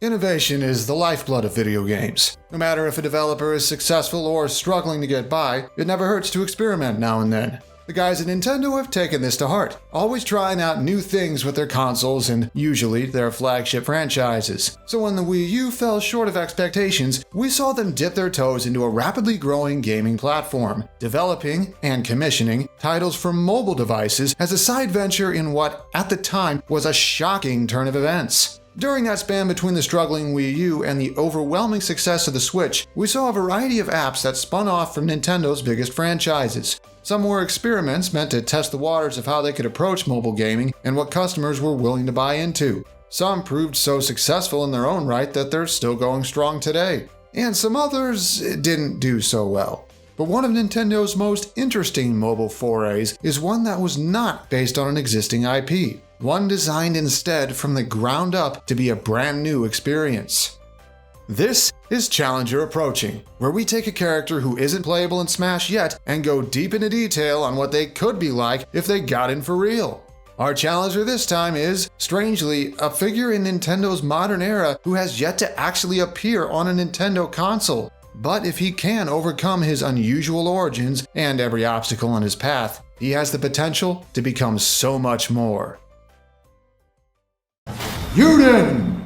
Innovation is the lifeblood of video games. No matter if a developer is successful or struggling to get by, it never hurts to experiment now and then. The guys at Nintendo have taken this to heart, always trying out new things with their consoles and usually their flagship franchises. So when the Wii U fell short of expectations, we saw them dip their toes into a rapidly growing gaming platform, developing and commissioning titles for mobile devices as a side venture in what, at the time, was a shocking turn of events. During that span between the struggling Wii U and the overwhelming success of the Switch, we saw a variety of apps that spun off from Nintendo's biggest franchises. Some were experiments meant to test the waters of how they could approach mobile gaming and what customers were willing to buy into. Some proved so successful in their own right that they're still going strong today. And some others didn't do so well. But one of Nintendo's most interesting mobile forays is one that was not based on an existing IP. One designed instead from the ground up to be a brand new experience. This is Challenger Approaching, where we take a character who isn't playable in Smash yet and go deep into detail on what they could be like if they got in for real. Our challenger this time is, strangely, a figure in Nintendo's modern era who has yet to actually appear on a Nintendo console. But if he can overcome his unusual origins and every obstacle on his path, he has the potential to become so much more. Euden!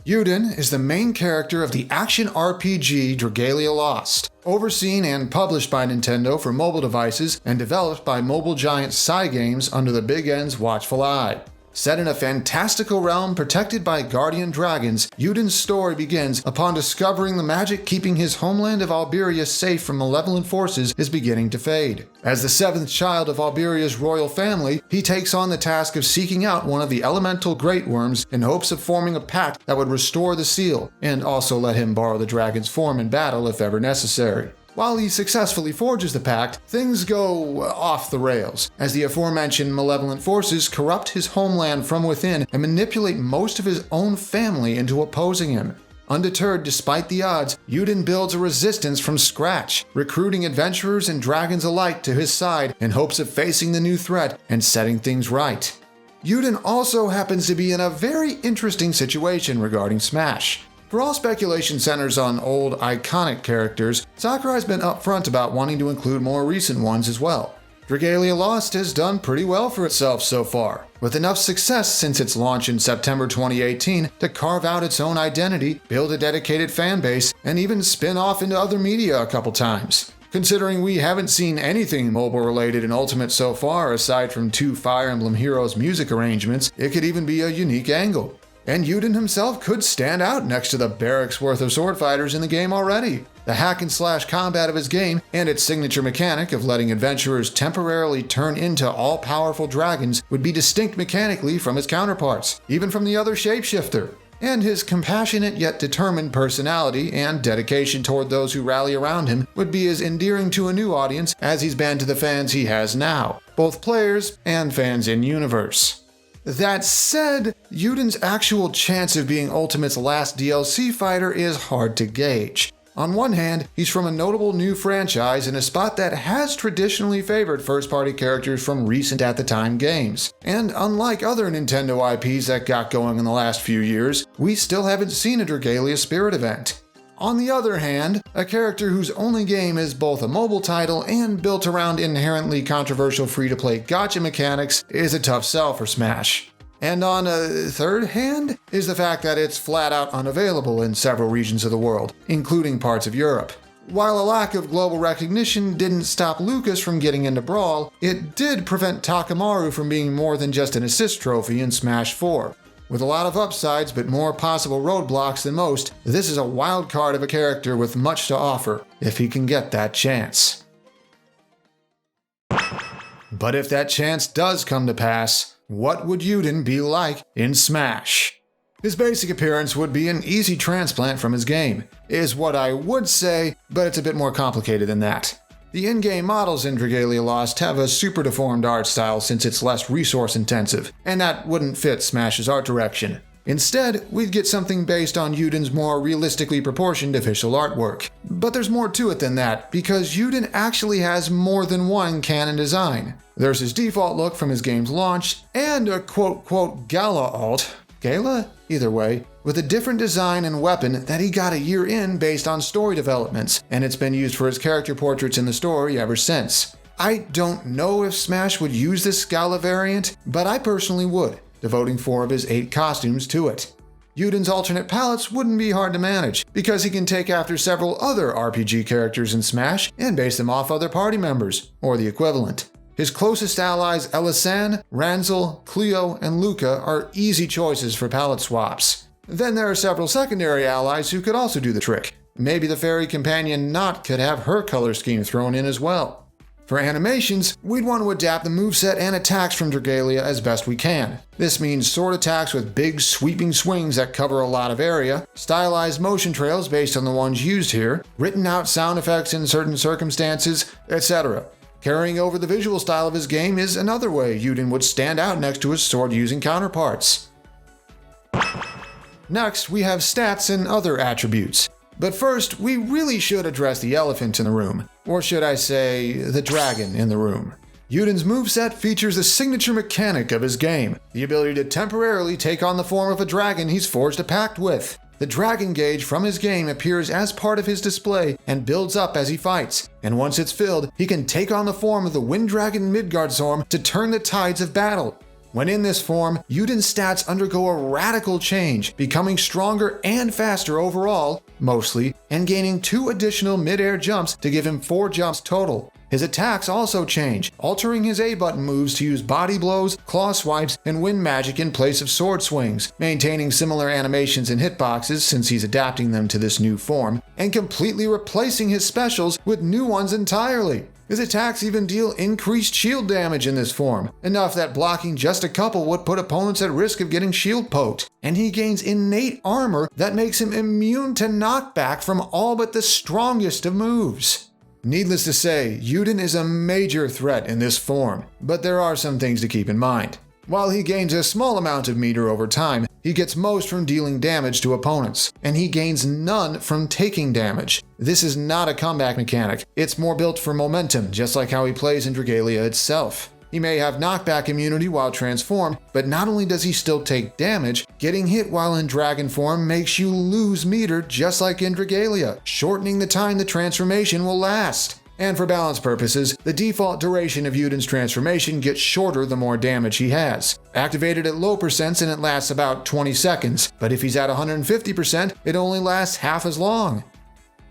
Euden is the main character of the action RPG Dragalia Lost, overseen and published by Nintendo for mobile devices and developed by mobile giant Cygames under the Big N's watchful eye. Set in a fantastical realm protected by guardian dragons, Euden's story begins upon discovering the magic keeping his homeland of Alberia safe from malevolent forces is beginning to fade. As the seventh child of Alberia's royal family, he takes on the task of seeking out one of the elemental great worms in hopes of forming a pact that would restore the seal, and also let him borrow the dragon's form in battle if ever necessary. While he successfully forges the pact, things go off the rails, as the aforementioned malevolent forces corrupt his homeland from within and manipulate most of his own family into opposing him. Undeterred despite the odds, Euden builds a resistance from scratch, recruiting adventurers and dragons alike to his side in hopes of facing the new threat and setting things right. Euden also happens to be in a very interesting situation regarding Smash. For all speculation centers on old, iconic characters, Sakurai's been upfront about wanting to include more recent ones as well. Dragalia Lost has done pretty well for itself so far, with enough success since its launch in September 2018 to carve out its own identity, build a dedicated fanbase, and even spin off into other media a couple times. Considering we haven't seen anything mobile-related in Ultimate so far aside from 2 Fire Emblem Heroes music arrangements, it could even be a unique angle. And Euden himself could stand out next to the barracks worth of sword fighters in the game already. The hack-and-slash combat of his game and its signature mechanic of letting adventurers temporarily turn into all-powerful dragons would be distinct mechanically from his counterparts, even from the other shapeshifter. And his compassionate yet determined personality and dedication toward those who rally around him would be as endearing to a new audience as he's been to the fans he has now, both players and fans in-universe. That said, Euden's actual chance of being Ultimate's last DLC fighter is hard to gauge. On one hand, he's from a notable new franchise in a spot that has traditionally favored first-party characters from recent at-the-time games. And unlike other Nintendo IPs that got going in the last few years, we still haven't seen a Dragalia Spirit event. On the other hand, a character whose only game is both a mobile title and built around inherently controversial free-to-play gacha mechanics is a tough sell for Smash. And on a third hand is the fact that it's flat-out unavailable in several regions of the world, including parts of Europe. While a lack of global recognition didn't stop Lucas from getting into Brawl, it did prevent Takamaru from being more than just an assist trophy in Smash 4. With a lot of upsides but more possible roadblocks than most, this is a wild card of a character with much to offer, if he can get that chance. But if that chance does come to pass, what would Euden be like in Smash? His basic appearance would be an easy transplant from his game, is what I would say, but it's a bit more complicated than that. The in-game models in Dragalia Lost have a super deformed art style since it's less resource intensive, and that wouldn't fit Smash's art direction. Instead, we'd get something based on Euden's more realistically proportioned official artwork. But there's more to it than that, because Euden actually has more than one canon design. There's his default look from his game's launch, and a quote-quote gala alt, Gala? Either way, with a different design and weapon that he got a year in based on story developments, and it's been used for his character portraits in the story ever since. I don't know if Smash would use this Gala variant, but I personally would, devoting 4 of his 8 costumes to it. Euden's alternate palettes wouldn't be hard to manage, because he can take after several other RPG characters in Smash and base them off other party members, or the equivalent. His closest allies Elisan, Ranzel, Cleo, and Luca are easy choices for palette swaps. Then there are several secondary allies who could also do the trick. Maybe the fairy companion Not could have her color scheme thrown in as well. For animations, we'd want to adapt the moveset and attacks from Dragalia as best we can. This means sword attacks with big sweeping swings that cover a lot of area, stylized motion trails based on the ones used here, written out sound effects in certain circumstances, etc. Carrying over the visual style of his game is another way Euden would stand out next to his sword-using counterparts. Next, we have stats and other attributes. But first, we really should address the elephant in the room. Or should I say, the dragon in the room. Euden's moveset features the signature mechanic of his game, the ability to temporarily take on the form of a dragon he's forged a pact with. The dragon gauge from his game appears as part of his display and builds up as he fights, and once it's filled, he can take on the form of the Wind Dragon Midgardsorm to turn the tides of battle. When in this form, Euden's stats undergo a radical change, becoming stronger and faster overall, mostly, and gaining 2 additional mid-air jumps to give him 4 jumps total. His attacks also change, altering his A-button moves to use body blows, claw swipes, and wind magic in place of sword swings, maintaining similar animations and hitboxes since he's adapting them to this new form, and completely replacing his specials with new ones entirely. His attacks even deal increased shield damage in this form, enough that blocking just a couple would put opponents at risk of getting shield poked. And he gains innate armor that makes him immune to knockback from all but the strongest of moves. Needless to say, Euden is a major threat in this form, but there are some things to keep in mind. While he gains a small amount of meter over time, he gets most from dealing damage to opponents, and he gains none from taking damage. This is not a comeback mechanic, it's more built for momentum, just like how he plays in Dragalia itself. He may have knockback immunity while transformed, but not only does he still take damage, getting hit while in dragon form makes you lose meter just like in Dragalia, shortening the time the transformation will last. And for balance purposes, the default duration of Euden's transformation gets shorter the more damage he has. Activated at low percents and it lasts about 20 seconds, but if he's at 150%, it only lasts half as long.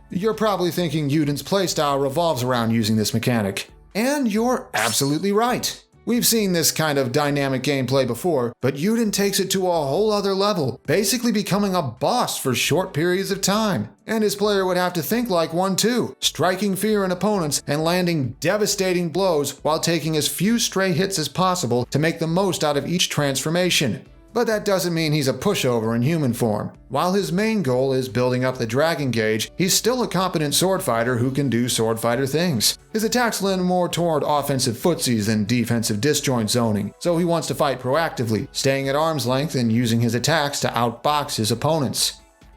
You're probably thinking Euden's playstyle revolves around using this mechanic. And you're absolutely right. We've seen this kind of dynamic gameplay before, but Euden takes it to a whole other level, basically becoming a boss for short periods of time. And his player would have to think like one too, striking fear in opponents and landing devastating blows while taking as few stray hits as possible to make the most out of each transformation. But that doesn't mean he's a pushover in human form. While his main goal is building up the dragon gauge, he's still a competent sword fighter who can do sword fighter things. His attacks lean more toward offensive footsies than defensive disjoint zoning, so he wants to fight proactively, staying at arm's length and using his attacks to outbox his opponents.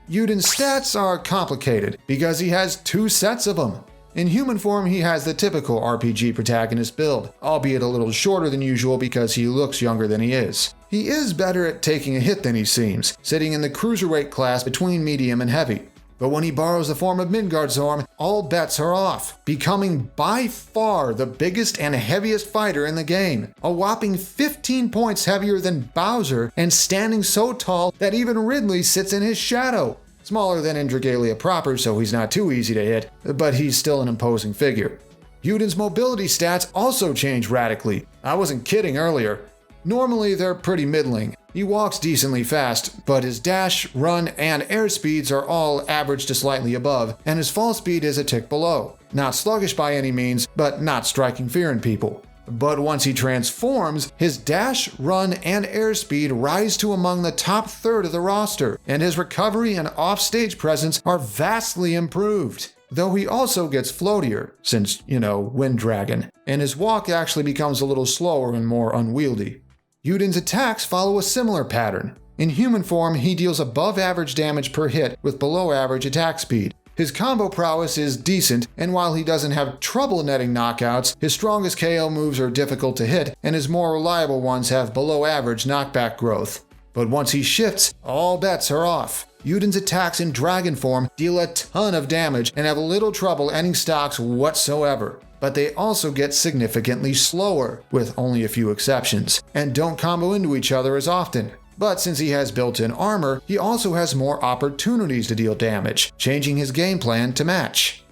Euden's stats are complicated because he has 2 sets of them. In human form, he has the typical RPG protagonist build, albeit a little shorter than usual because he looks younger than he is. He is better at taking a hit than he seems, sitting in the cruiserweight class between medium and heavy. But when he borrows the form of Midgardsorm, all bets are off, becoming by far the biggest and heaviest fighter in the game, a whopping 15 points heavier than Bowser and standing so tall that even Ridley sits in his shadow. Smaller than in Dragalia proper, so he's not too easy to hit, but he's still an imposing figure. Euden's mobility stats also change radically. I wasn't kidding earlier. Normally, they're pretty middling. He walks decently fast, but his dash, run, and air speeds are all average to slightly above, and his fall speed is a tick below. Not sluggish by any means, but not striking fear in people. But once he transforms, his dash, run, and airspeed rise to among the top third of the roster, and his recovery and off-stage presence are vastly improved. Though he also gets floatier, since, Wind Dragon, and his walk actually becomes a little slower and more unwieldy. Euden's attacks follow a similar pattern. In human form, he deals above average damage per hit with below average attack speed. His combo prowess is decent, and while he doesn't have trouble netting knockouts, his strongest KO moves are difficult to hit, and his more reliable ones have below average knockback growth. but once he shifts, all bets are off. Euden's attacks in dragon form deal a ton of damage and have little trouble ending stocks whatsoever. But they also get significantly slower, with only a few exceptions, and don't combo into each other as often. But since he has built-in armor, he also has more opportunities to deal damage, changing his game plan to match.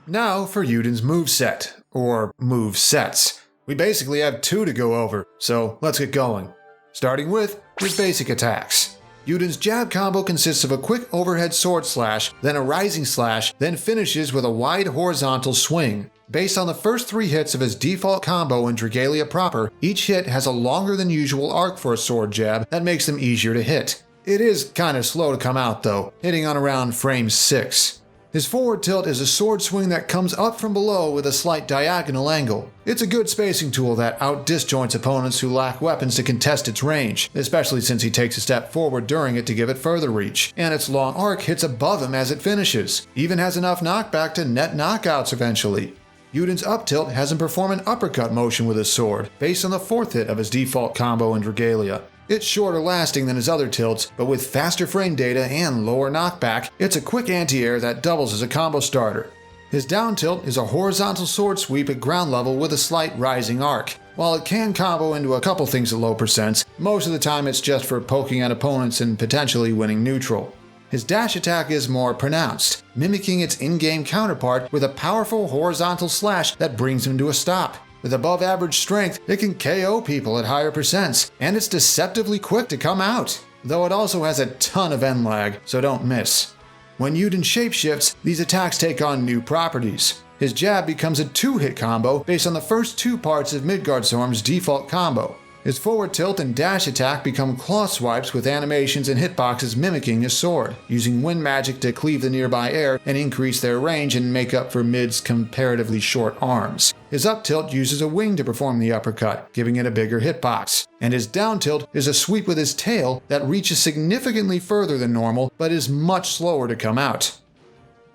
Now for Euden's moveset, or movesets. We basically have two to go over, so let's get going. Starting with his basic attacks. Euden's jab combo consists of a quick overhead sword slash, then a rising slash, then finishes with a wide horizontal swing. Based on the first 3 hits of his default combo in Dragalia proper, each hit has a longer than usual arc for a sword jab that makes them easier to hit. It is kinda slow to come out though, hitting on around frame 6. His forward tilt is a sword swing that comes up from below with a slight diagonal angle. It's a good spacing tool that out-disjoints opponents who lack weapons to contest its range, especially since he takes a step forward during it to give it further reach, and its long arc hits above him as it finishes, even has enough knockback to net knockouts eventually. Euden's up tilt has him perform an uppercut motion with his sword, based on the 4th hit of his default combo in Dragalia. It's shorter lasting than his other tilts, but with faster frame data and lower knockback, it's a quick anti-air that doubles as a combo starter. His down tilt is a horizontal sword sweep at ground level with a slight rising arc. While it can combo into a couple things at low percents, most of the time it's just for poking at opponents and potentially winning neutral. His dash attack is more pronounced, mimicking its in-game counterpart with a powerful horizontal slash that brings him to a stop. With above average strength, it can KO people at higher percents, and it's deceptively quick to come out, though it also has a ton of end lag, so don't miss. When Euden shapeshifts, these attacks take on new properties. His jab becomes a 2-hit combo based on the first 2 parts of Midgardsorm's default combo. His forward tilt and dash attack become claw swipes with animations and hitboxes mimicking his sword, using wind magic to cleave the nearby air and increase their range and make up for Mid's comparatively short arms. His up tilt uses a wing to perform the uppercut, giving it a bigger hitbox. And his down tilt is a sweep with his tail that reaches significantly further than normal, but is much slower to come out.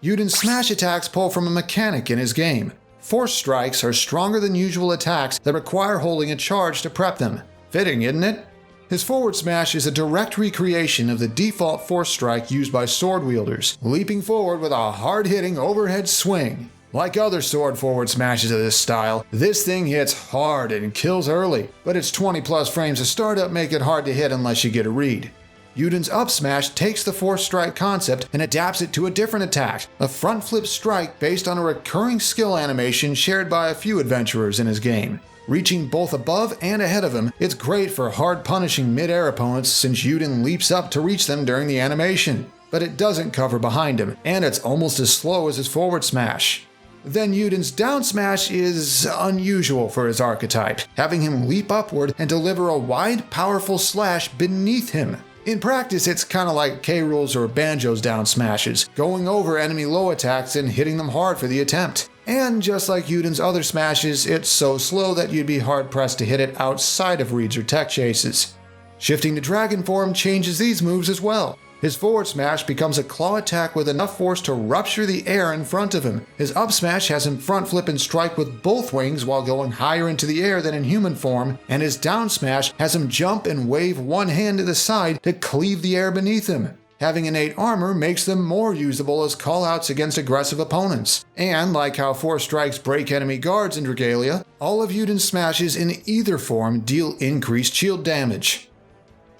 Euden's smash attacks pull from a mechanic in his game. Force strikes are stronger than usual attacks that require holding a charge to prep them. Fitting, isn't it? His forward smash is a direct recreation of the default force strike used by sword wielders, leaping forward with a hard-hitting overhead swing. Like other sword forward smashes of this style, this thing hits hard and kills early, but its 20+ frames of startup make it hard to hit unless you get a read. Euden's up smash takes the force strike concept and adapts it to a different attack, a front flip strike based on a recurring skill animation shared by a few adventurers in his game. Reaching both above and ahead of him, it's great for hard punishing mid-air opponents since Euden leaps up to reach them during the animation. But it doesn't cover behind him, and it's almost as slow as his forward smash. Then Euden's down smash is unusual for his archetype, having him leap upward and deliver a wide, powerful slash beneath him. In practice, it's kinda like K-Rool's or Banjo's down smashes, going over enemy low attacks and hitting them hard for the attempt. And just like Euden's other smashes, it's so slow that you'd be hard-pressed to hit it outside of reads or tech chases. Shifting to dragon form changes these moves as well. His forward smash becomes a claw attack with enough force to rupture the air in front of him. His up smash has him front flip and strike with both wings while going higher into the air than in human form, and his down smash has him jump and wave one hand to the side to cleave the air beneath him. Having innate armor makes them more usable as callouts against aggressive opponents. And like how force strikes break enemy guards in Dragalia, all of Euden's smashes in either form deal increased shield damage.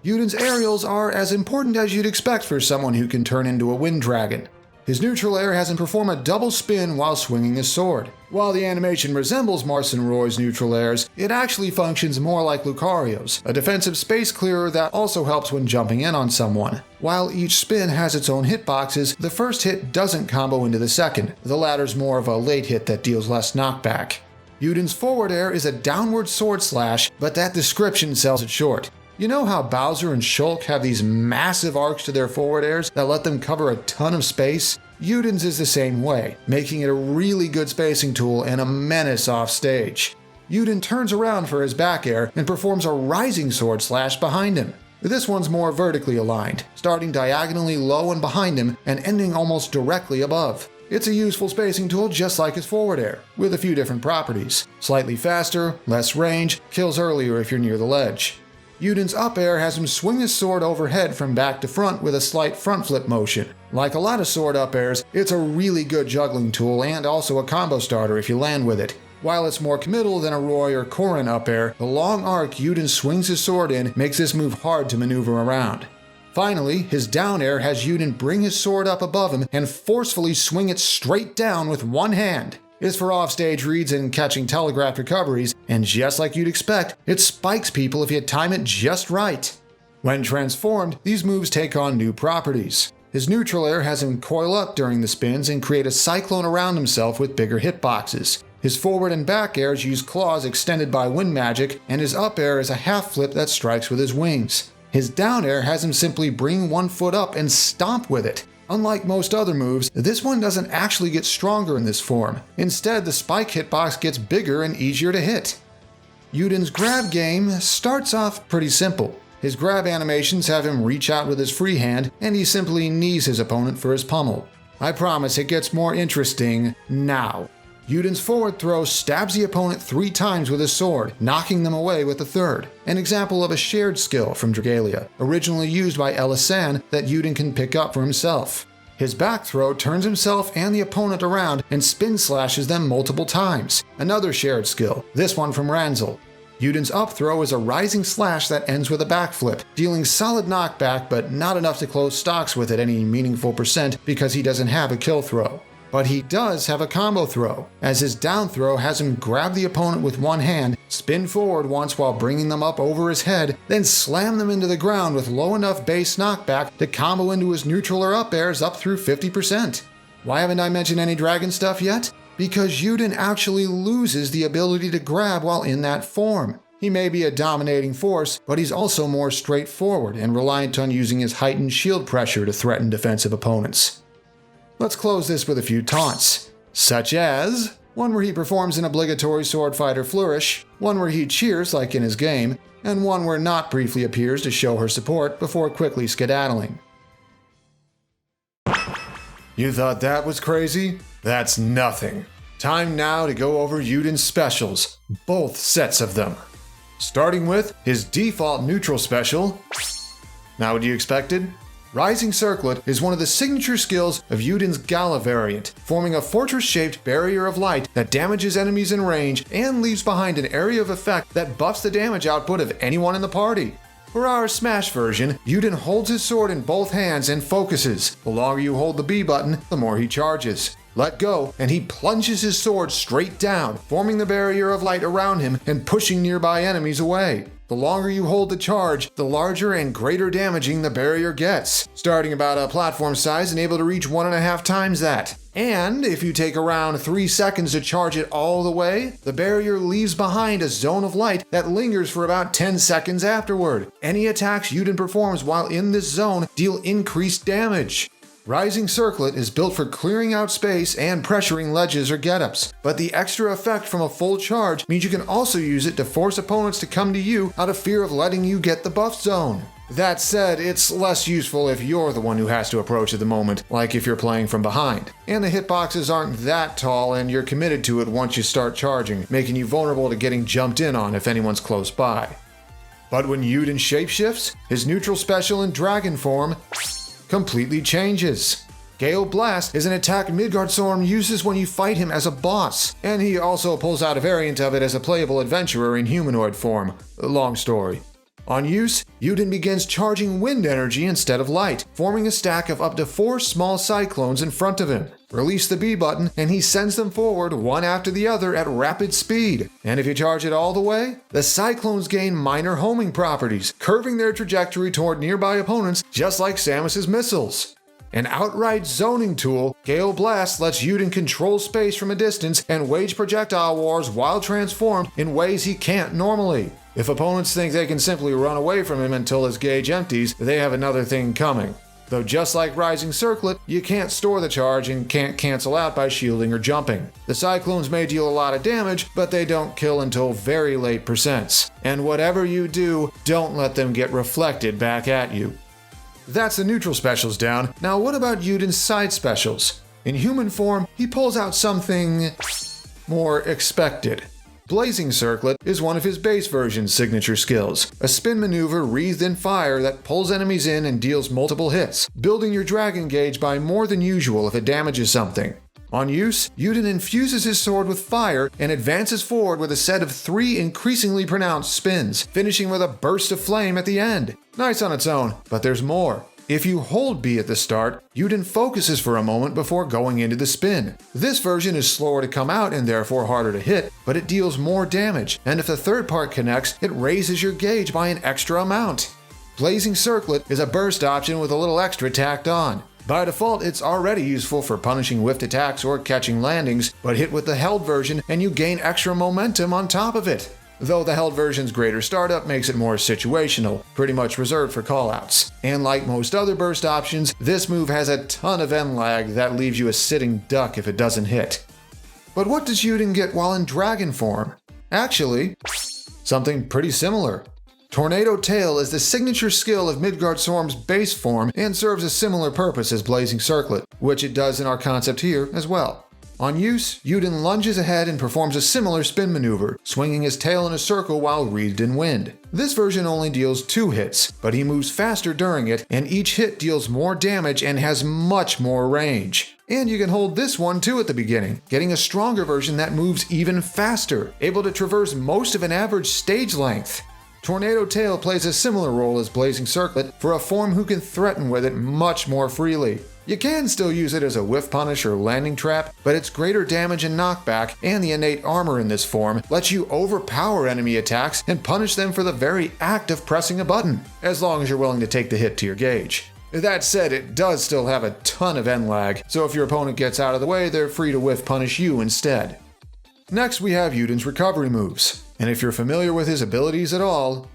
Euden's aerials are as important as you'd expect for someone who can turn into a wind dragon. His neutral air has him perform a double spin while swinging his sword. While the animation resembles Marcin Roy's neutral airs, it actually functions more like Lucario's, a defensive space clearer that also helps when jumping in on someone. While each spin has its own hitboxes, the first hit doesn't combo into the second. The latter's more of a late hit that deals less knockback. Euden's forward air is a downward sword slash, but that description sells it short. You know how Bowser and Shulk have these massive arcs to their forward airs that let them cover a ton of space? Euden's is the same way, making it a really good spacing tool and a menace off stage. Euden turns around for his back air and performs a rising sword slash behind him. This one's more vertically aligned, starting diagonally low and behind him and ending almost directly above. It's a useful spacing tool just like his forward air, with a few different properties. Slightly faster, less range, kills earlier if you're near the ledge. Euden's up air has him swing his sword overhead from back to front with a slight front flip motion. Like a lot of sword up airs, it's a really good juggling tool and also a combo starter if you land with it. While it's more committal than a Roy or Corrin up air, the long arc Euden swings his sword in makes this move hard to maneuver around. Finally, his down air has Euden bring his sword up above him and forcefully swing it straight down with one hand. It's for offstage reads and catching telegraphed recoveries, and just like you'd expect, it spikes people if you time it just right. When transformed, these moves take on new properties. His neutral air has him coil up during the spins and create a cyclone around himself with bigger hitboxes. His forward and back airs use claws extended by wind magic, and his up air is a half flip that strikes with his wings. His down air has him simply bring one foot up and stomp with it. Unlike most other moves, this one doesn't actually get stronger in this form. Instead, the spike hitbox gets bigger and easier to hit. Euden's grab game starts off pretty simple. His grab animations have him reach out with his free hand, and he simply knees his opponent for his pummel. I promise it gets more interesting now. Euden's forward throw stabs the opponent 3 times with his sword, knocking them away with the third. An example of a shared skill from Dragalia, originally used by Elisan that Euden can pick up for himself. His back throw turns himself and the opponent around and spin slashes them multiple times. Another shared skill, this one from Ranzel. Euden's up throw is a rising slash that ends with a backflip, dealing solid knockback but not enough to close stocks with at any meaningful percent because he doesn't have a kill throw. But he does have a combo throw, as his down throw has him grab the opponent with one hand, spin forward once while bringing them up over his head, then slam them into the ground with low enough base knockback to combo into his neutral or up airs up through 50%. Why haven't I mentioned any dragon stuff yet? Because Euden actually loses the ability to grab while in that form. He may be a dominating force, but he's also more straightforward and reliant on using his heightened shield pressure to threaten defensive opponents. Let's close this with a few taunts, such as one where he performs an obligatory sword fighter flourish, one where he cheers like in his game, and one where Not briefly appears to show her support before quickly skedaddling. You thought that was crazy? That's nothing. Time now to go over Euden's specials, both sets of them. Starting with his default neutral special. Now what you expected? Rising Circlet is one of the signature skills of Euden's Gala variant, forming a fortress-shaped barrier of light that damages enemies in range and leaves behind an area of effect that buffs the damage output of anyone in the party. For our Smash version, Euden holds his sword in both hands and focuses. The longer you hold the B button, the more he charges. Let go, and he plunges his sword straight down, forming the barrier of light around him and pushing nearby enemies away. The longer you hold the charge, the larger and greater damaging the barrier gets, starting about a platform size and able to reach 1.5 times that. And if you take around 3 seconds to charge it all the way, the barrier leaves behind a zone of light that lingers for about 10 seconds afterward. Any attacks Euden performs while in this zone deal increased damage. Rising Circlet is built for clearing out space and pressuring ledges or get-ups, but the extra effect from a full charge means you can also use it to force opponents to come to you out of fear of letting you get the buff zone. That said, it's less useful if you're the one who has to approach at the moment, like if you're playing from behind. And the hitboxes aren't that tall and you're committed to it once you start charging, making you vulnerable to getting jumped in on if anyone's close by. But when Euden shapeshifts, his neutral special in dragon form completely changes. Gale Blast is an attack Midgardsorm uses when you fight him as a boss, and he also pulls out a variant of it as a playable adventurer in humanoid form. Long story. On use, Euden begins charging wind energy instead of light, forming a stack of up to 4 small cyclones in front of him. Release the B button, and he sends them forward one after the other at rapid speed. And if you charge it all the way, the cyclones gain minor homing properties, curving their trajectory toward nearby opponents just like Samus's missiles. An outright zoning tool, Gale Blast lets Euden control space from a distance and wage projectile wars while transformed in ways he can't normally. If opponents think they can simply run away from him until his gauge empties, they have another thing coming. Though just like Rising Circlet, you can't store the charge and can't cancel out by shielding or jumping. The Cyclones may deal a lot of damage, but they don't kill until very late percents. And whatever you do, don't let them get reflected back at you. That's the neutral specials down. Now what about Euden's side specials? In human form, he pulls out something more expected. Blazing Circlet is one of his base version's signature skills, a spin maneuver wreathed in fire that pulls enemies in and deals multiple hits, building your dragon gauge by more than usual if it damages something. On use, Euden infuses his sword with fire and advances forward with a set of 3 increasingly pronounced spins, finishing with a burst of flame at the end. Nice on its own, but there's more. If you hold B at the start, Euden focuses for a moment before going into the spin. This version is slower to come out and therefore harder to hit, but it deals more damage, and if the third part connects, it raises your gauge by an extra amount. Blazing Circlet is a burst option with a little extra tacked on. By default, it's already useful for punishing whiffed attacks or catching landings, but hit with the held version and you gain extra momentum on top of it. Though the held version's greater startup makes it more situational, pretty much reserved for callouts. And like most other burst options, this move has a ton of end lag that leaves you a sitting duck if it doesn't hit. But what does Euden get while in dragon form? Actually, something pretty similar. Tornado Tail is the signature skill of Midgardsorm's base form and serves a similar purpose as Blazing Circlet, which it does in our concept here as well. On use, Euden lunges ahead and performs a similar spin maneuver, swinging his tail in a circle while wreathed in wind. This version only deals 2 hits, but he moves faster during it, and each hit deals more damage and has much more range. And you can hold this one too at the beginning, getting a stronger version that moves even faster, able to traverse most of an average stage length. Tornado Tail plays a similar role as Blazing Circlet for a form who can threaten with it much more freely. You can still use it as a whiff punish or landing trap, but its greater damage and knockback and the innate armor in this form lets you overpower enemy attacks and punish them for the very act of pressing a button, as long as you're willing to take the hit to your gauge. That said, it does still have a ton of end lag, so if your opponent gets out of the way, they're free to whiff punish you instead. Next we have Euden's recovery moves, and if you're familiar with his abilities at all,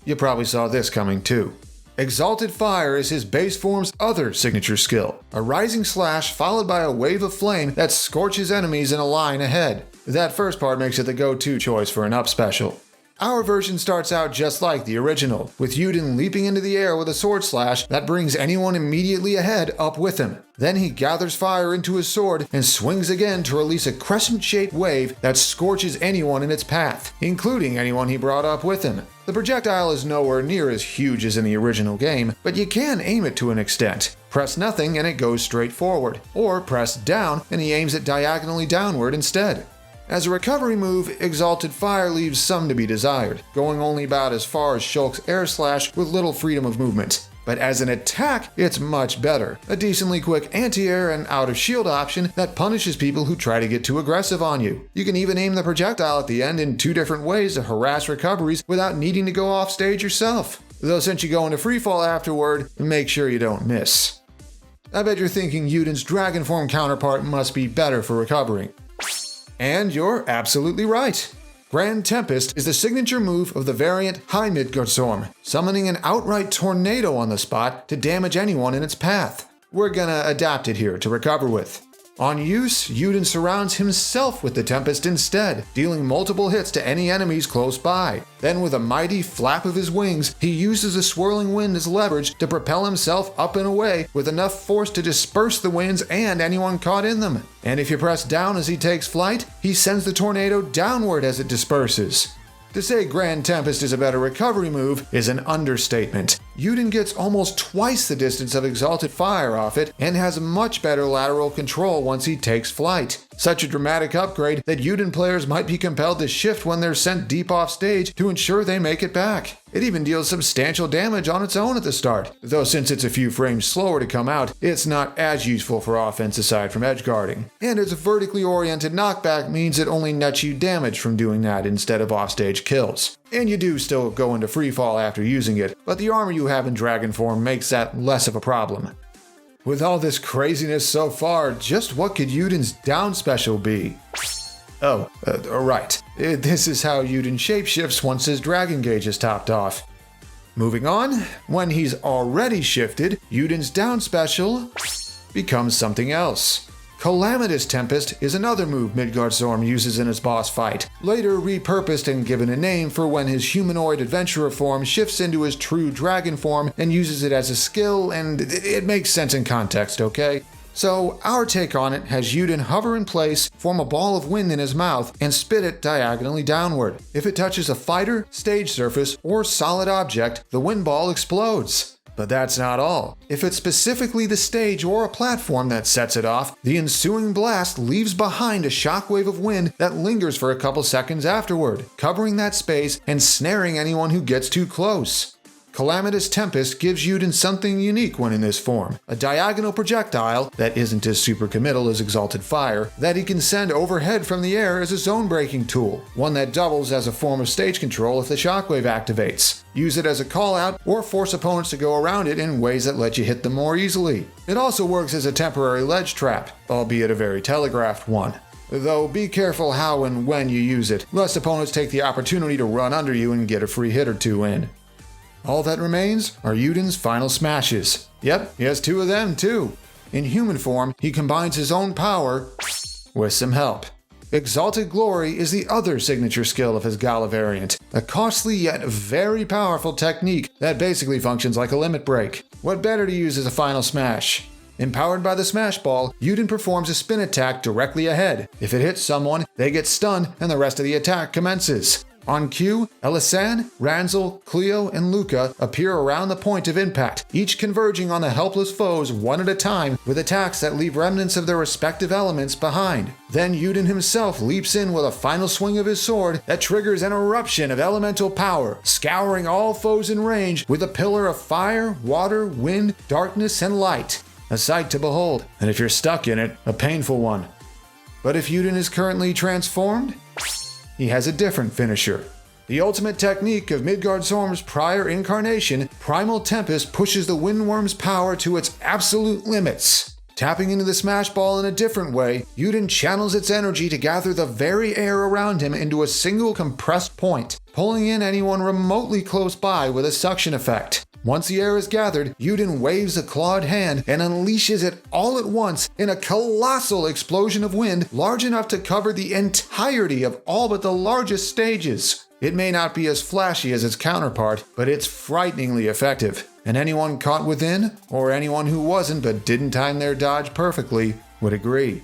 you probably saw this coming too. Exalted Fire is his base form's other signature skill, a rising slash followed by a wave of flame that scorches enemies in a line ahead. That first part makes it the go-to choice for an up special. Our version starts out just like the original, with Euden leaping into the air with a sword slash that brings anyone immediately ahead up with him. Then he gathers fire into his sword and swings again to release a crescent-shaped wave that scorches anyone in its path, including anyone he brought up with him. The projectile is nowhere near as huge as in the original game, but you can aim it to an extent. Press nothing and it goes straight forward, or press down and he aims it diagonally downward instead. As a recovery move, Exalted Fire leaves some to be desired, going only about as far as Shulk's Air Slash with little freedom of movement. But as an attack, it's much better. A decently quick anti-air and out-of-shield option that punishes people who try to get too aggressive on you. You can even aim the projectile at the end in 2 different ways to harass recoveries without needing to go off stage yourself. Though since you go into freefall afterward, make sure you don't miss. I bet you're thinking Euden's dragon form counterpart must be better for recovering. And you're absolutely right. Grand Tempest is the signature move of the variant High Midgardsorm, summoning an outright tornado on the spot to damage anyone in its path. We're gonna adapt it here to recover with. On use, Euden surrounds himself with the Tempest instead, dealing multiple hits to any enemies close by. Then with a mighty flap of his wings, he uses the swirling wind as leverage to propel himself up and away with enough force to disperse the winds and anyone caught in them. And if you press down as he takes flight, he sends the tornado downward as it disperses. To say Grand Tempest is a better recovery move is an understatement. Euden gets almost twice the distance of Exalted Fire off it and has much better lateral control once he takes flight. Such a dramatic upgrade that Euden players might be compelled to shift when they're sent deep off stage to ensure they make it back. It even deals substantial damage on its own at the start, though since it's a few frames slower to come out, it's not as useful for offense aside from edge guarding. And its vertically oriented knockback means it only nets you damage from doing that instead of offstage kills. And you do still go into freefall after using it, but the armor you have in dragon form makes that less of a problem. With all this craziness so far, just what could Euden's down special be? Right. This is how Euden shapeshifts once his dragon gauge is topped off. Moving on, when he's already shifted, Euden's down special becomes something else. Calamitous Tempest is another move Midgardsorm uses in his boss fight, later repurposed and given a name for when his humanoid adventurer form shifts into his true dragon form and uses it as a skill, and it makes sense in context, okay? So our take on it has Euden hover in place, form a ball of wind in his mouth, and spit it diagonally downward. If it touches a fighter, stage surface, or solid object, the wind ball explodes. But that's not all. If it's specifically the stage or a platform that sets it off, the ensuing blast leaves behind a shockwave of wind that lingers for a couple seconds afterward, covering that space and snaring anyone who gets too close. Calamitous Tempest gives Euden something unique when in this form, a diagonal projectile that isn't as super committal as Exalted Fire, that he can send overhead from the air as a zone-breaking tool, one that doubles as a form of stage control if the shockwave activates. Use it as a call-out or force opponents to go around it in ways that let you hit them more easily. It also works as a temporary ledge trap, albeit a very telegraphed one. Though be careful how and when you use it, lest opponents take the opportunity to run under you and get a free hit or two in. All that remains are Euden's final smashes. Yep, he has two of them too. In human form, he combines his own power with some help. Exalted Glory is the other signature skill of his Gala variant, a costly yet very powerful technique that basically functions like a limit break. What better to use as a final smash? Empowered by the Smash Ball, Euden performs a spin attack directly ahead. If it hits someone, they get stunned and the rest of the attack commences. On cue, Elisan, Ranzel, Cleo, and Luca appear around the point of impact, each converging on the helpless foes one at a time with attacks that leave remnants of their respective elements behind. Then Euden himself leaps in with a final swing of his sword that triggers an eruption of elemental power, scouring all foes in range with a pillar of fire, water, wind, darkness, and light. A sight to behold, and if you're stuck in it, a painful one. But if Euden is currently transformed, he has a different finisher. The ultimate technique of Midgardsorm's prior incarnation, Primal Tempest pushes the Windworm's power to its absolute limits. Tapping into the Smash Ball in a different way, Euden channels its energy to gather the very air around him into a single compressed point, pulling in anyone remotely close by with a suction effect. Once the air is gathered, Euden waves a clawed hand and unleashes it all at once in a colossal explosion of wind large enough to cover the entirety of all but the largest stages. It may not be as flashy as its counterpart, but it's frighteningly effective, and anyone caught within, or anyone who wasn't but didn't time their dodge perfectly, would agree.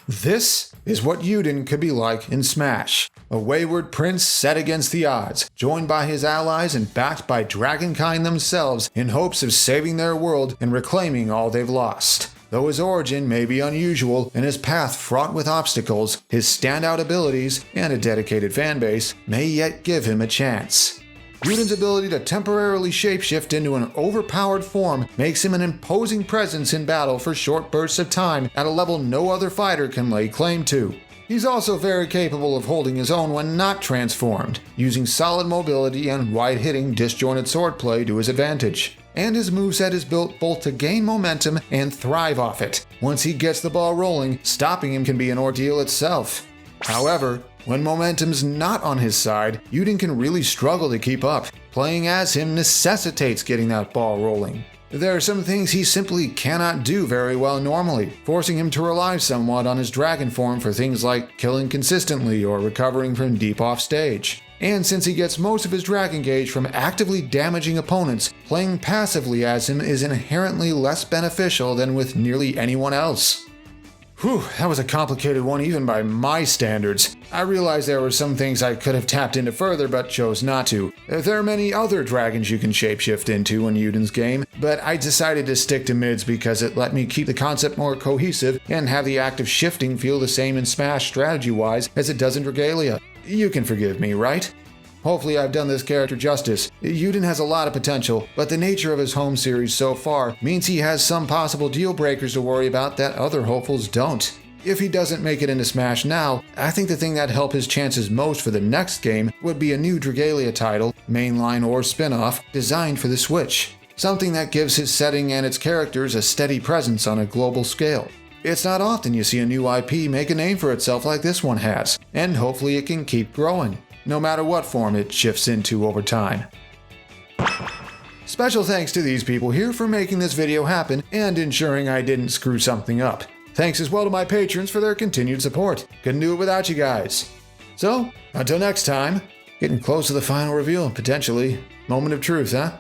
This is what Euden could be like in Smash. A wayward prince set against the odds, joined by his allies and backed by Dragonkind themselves in hopes of saving their world and reclaiming all they've lost. Though his origin may be unusual and his path fraught with obstacles, his standout abilities and a dedicated fanbase may yet give him a chance. Euden's ability to temporarily shapeshift into an overpowered form makes him an imposing presence in battle for short bursts of time at a level no other fighter can lay claim to. He's also very capable of holding his own when not transformed, using solid mobility and wide-hitting disjointed swordplay to his advantage. And his moveset is built both to gain momentum and thrive off it. Once he gets the ball rolling, stopping him can be an ordeal itself. However, when momentum's not on his side, Euden can really struggle to keep up. Playing as him necessitates getting that ball rolling. There are some things he simply cannot do very well normally, forcing him to rely somewhat on his dragon form for things like killing consistently or recovering from deep off stage. And since he gets most of his dragon gauge from actively damaging opponents, playing passively as him is inherently less beneficial than with nearly anyone else. Whew, that was a complicated one even by my standards. I realized there were some things I could have tapped into further but chose not to. There are many other dragons you can shapeshift into in Euden's game, but I decided to stick to mids because it let me keep the concept more cohesive and have the act of shifting feel the same in Smash strategy-wise as it does in Dragalia. You can forgive me, right? Hopefully I've done this character justice. Euden has a lot of potential, but the nature of his home series so far means he has some possible deal breakers to worry about that other hopefuls don't. If he doesn't make it into Smash now, I think the thing that'd help his chances most for the next game would be a new Dragalia title, mainline or spin-off, designed for the Switch. Something that gives his setting and its characters a steady presence on a global scale. It's not often you see a new IP make a name for itself like this one has, and hopefully it can keep growing, no matter what form it shifts into over time. Special thanks to these people here for making this video happen and ensuring I didn't screw something up. Thanks as well to my patrons for their continued support. Couldn't do it without you guys. So, until next time, getting close to the final reveal, potentially. Moment of truth, huh?